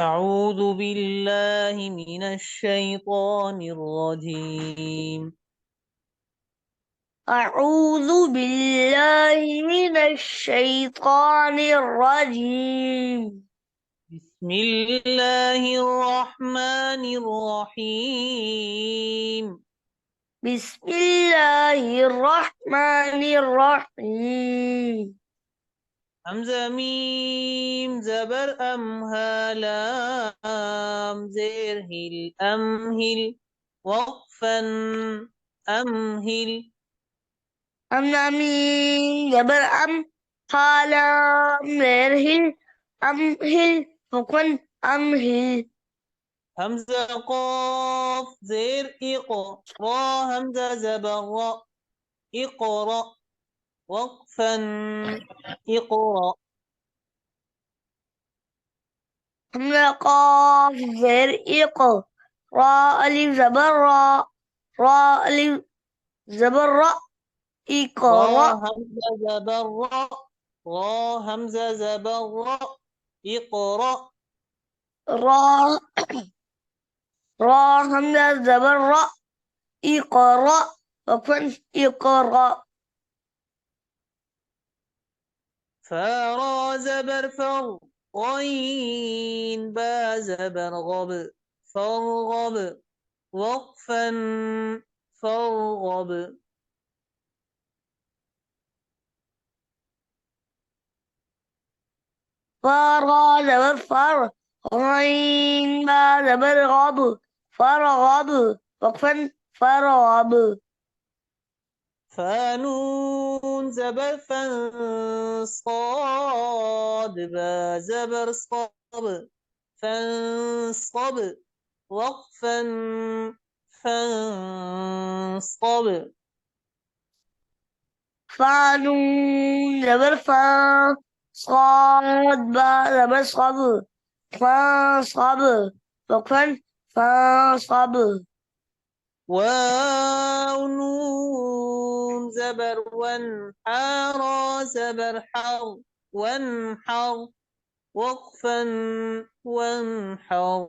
أعوذ بالله من الشيطان الرجيم. أعوذ بالله من الشيطان الرجيم. بسم الله الرحمن الرحيم. بسم الله الرحمن الرحيم. همزة ميم زبر أم هالام زير هل أمهل وقفا أمهل. أمين جبر حالام مرهل أمهل فكن أمهل. همزة قاف زير را همزة زبر را اقرأ وقفا اقرأ. حمزة قاف زر را ألف زبر را ألف زبر را اقرأ. همزة زبر را همزة زبر اقرأ. را را همزة زبر اقرأ وكن اقرأ. فارا زبر غين با زبر فارغب وقفا فارغب. فرا زبر غين با زبر فرغب وكن فرغب. فانون زبر صاد با زبر فانصب وقفا فانصب. فانون زبر صاد با زبر فانصب وكن فانصب. واو نون زبر حارا زبر وانحر وقفا وانحر.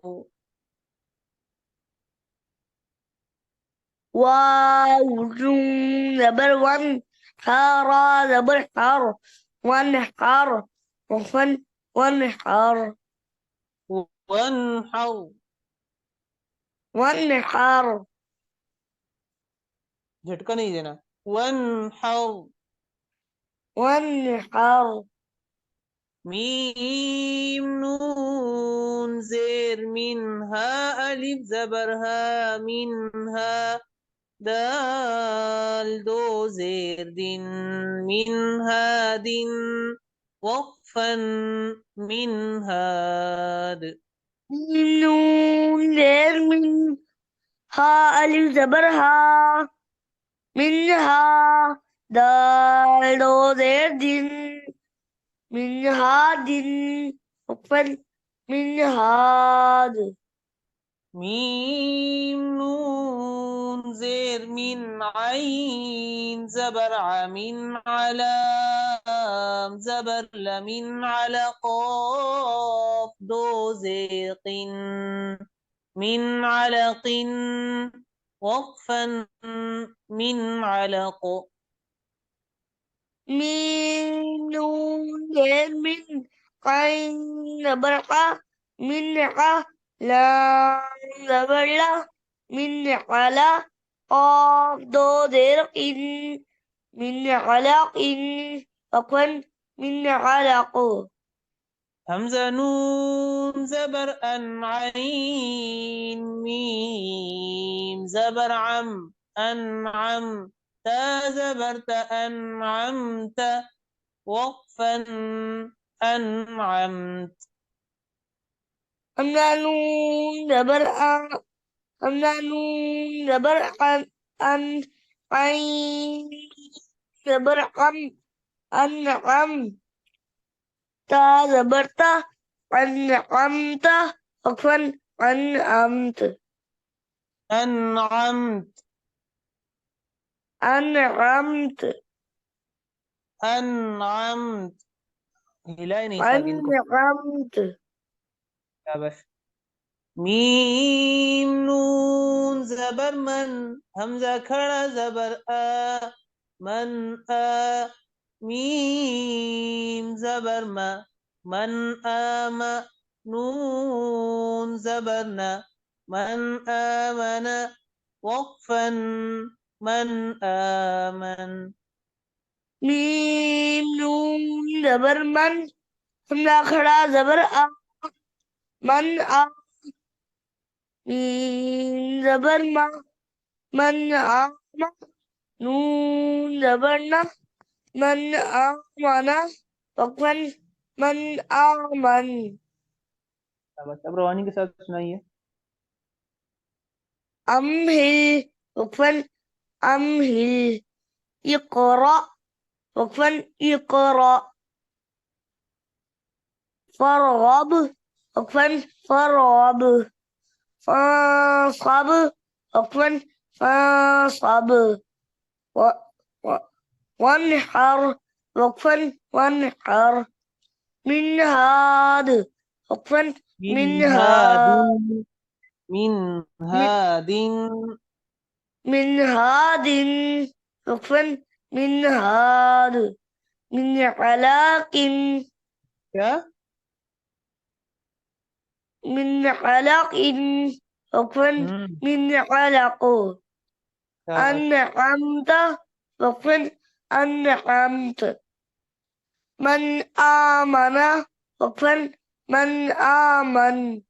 واو نون زبر حارا زبر وانحر وكن وانحر وانحر وانحر झटका नहीं देना वनहर. وانحر. ميم نون زير منها ألف زبرها منها دال دو زير دين منها دين وقفا من هاد. نون غير ها ألف زبرها منها دال دو زير دين منها دين وقفا من هاد. ميم نون زير من عين زبر من على زبر لمن على قاف دو زيق من علق وقفا من علق. ميم نون غير عين زبرها منها لام زبرلا من على قاف دو زير من علق وكن من علق. همزة نون زبر عين ميم زبر أنعم تا زبرت أنعمت وقفا أنعمت. أملا نون زبر أملا نون زبر أن عين زبر أنعم تا زبرت أنعمت وكن أنعمت أنعمت أنعمت أنعمت. हिला ही नहीं सागिन को. أنعمت शाबाश। मीम नून जबर मन, हमजा खड़ा जबर आ, मन आ। मीम जबर मा, मन आमा। नून जबर ना, मन आमना। वक्फन, मन आमन। मीम नून जबर मन, हमजा खड़ा जबर आ, मन आ। मीम जबर मा, मन आ मा। नून जबर ना, मन आ माना। वक्फन, मन आ मन। शाबाश। अब रोहानी के साथ सुनाइए। अमहिल वक्फन, अमहिल। इक़रा वक्फन, इक़रा। فرغب وقفا، فرغب. فانصب وقفا، فانصب. و- و- وانحر وقفا، وانحر. من هاد وقفا، من من هاد، هاد. من من هاد. من هاد وقفا، من هاد. من علاق، क्या? من علق وقفا، हम्म। من علق. शाबाश। أنعمت وقفا، أنعمت. من آمن وقفا، من آمن.